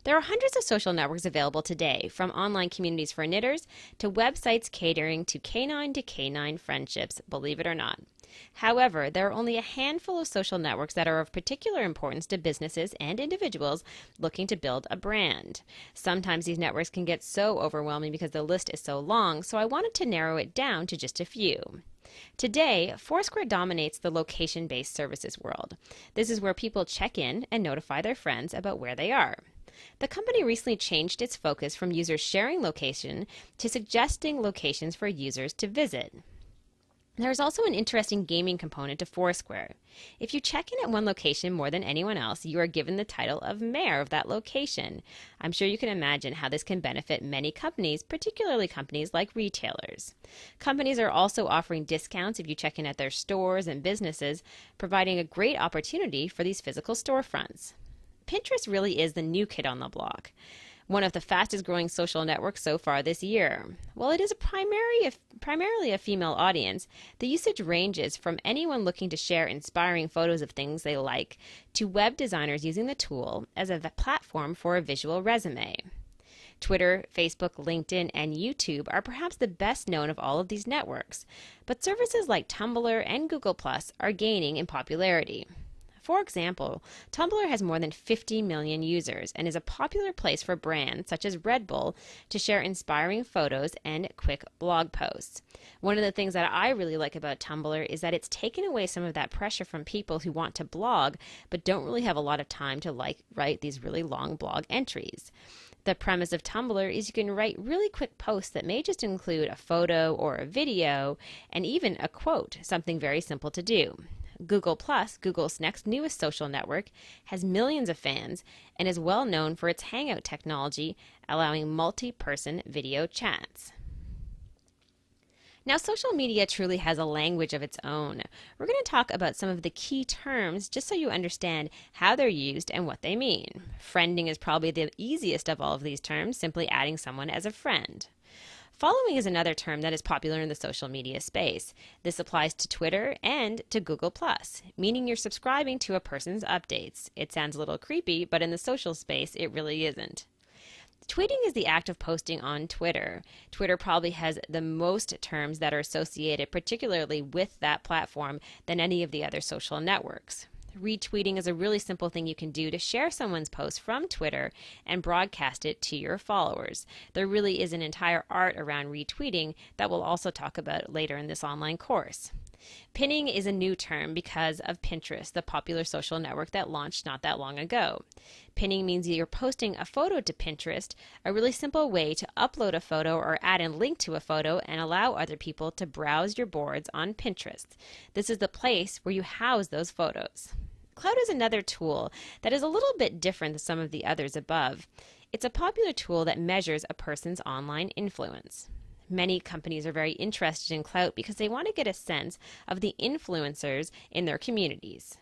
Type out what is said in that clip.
There are hundreds of social networks available today, from online communities for knitters to websites catering to canine friendships, believe it or not. However, there are only a handful of social networks that are of particular importance to businesses and individuals looking to build a brand. Sometimes these networks can get so overwhelming because the list is so long, so I wanted to narrow it down to just a few. Today, Foursquare dominates the location-based services world. This is where people check in and notify their friends about where they are. The company recently changed its focus from users sharing location to suggesting locations for users to visit. There is also an interesting gaming component to Foursquare. If you check in at one location more than anyone else, you are given the title of mayor of that location. I'm sure you can imagine how this can benefit many companies, particularly companies like retailers. Companies are also offering discounts if you check in at their stores and businesses, providing a great opportunity for these physical storefronts. Pinterest really is the new kid on the block, one of the fastest growing social networks so far this year. While it is primarily a female audience, the usage ranges from anyone looking to share inspiring photos of things they like to web designers using the tool as a platform for a visual resume. Twitter, Facebook, LinkedIn, and YouTube are perhaps the best known of all of these networks, but services like Tumblr and Google+ are gaining in popularity. For example, Tumblr has more than 50 million users and is a popular place for brands such as Red Bull to share inspiring photos and quick blog posts. One of the things that I really like about Tumblr is that it's taken away some of that pressure from people who want to blog but don't really have a lot of time to write these really long blog entries. The premise of Tumblr is you can write really quick posts that may just include a photo or a video and even a quote, something very simple to do. Google+, Google's next newest social network, has millions of fans and is well known for its Hangout technology, allowing multi-person video chats. Now, social media truly has a language of its own. We're going to talk about some of the key terms just so you understand how they're used and what they mean. Friending is probably the easiest of all of these terms, simply adding someone as a friend. Following is another term that is popular in the social media space. This applies to Twitter and to Google+, meaning you're subscribing to a person's updates. It sounds a little creepy, but in the social space, it really isn't. Tweeting is the act of posting on Twitter. Twitter probably has the most terms that are associated particularly with that platform than any of the other social networks. Retweeting is a really simple thing you can do to share someone's post from Twitter and broadcast it to your followers. There really is an entire art around retweeting that we'll also talk about later in this online course. Pinning is a new term because of Pinterest, the popular social network that launched not that long ago. Pinning means you're posting a photo to Pinterest, a really simple way to upload a photo or add a link to a photo and allow other people to browse your boards on Pinterest. This is the place where you house those photos. Cloud is another tool that is a little bit different than some of the others above. It's a popular tool that measures a person's online influence. Many companies are very interested in Clout because they want to get a sense of the influencers in their communities.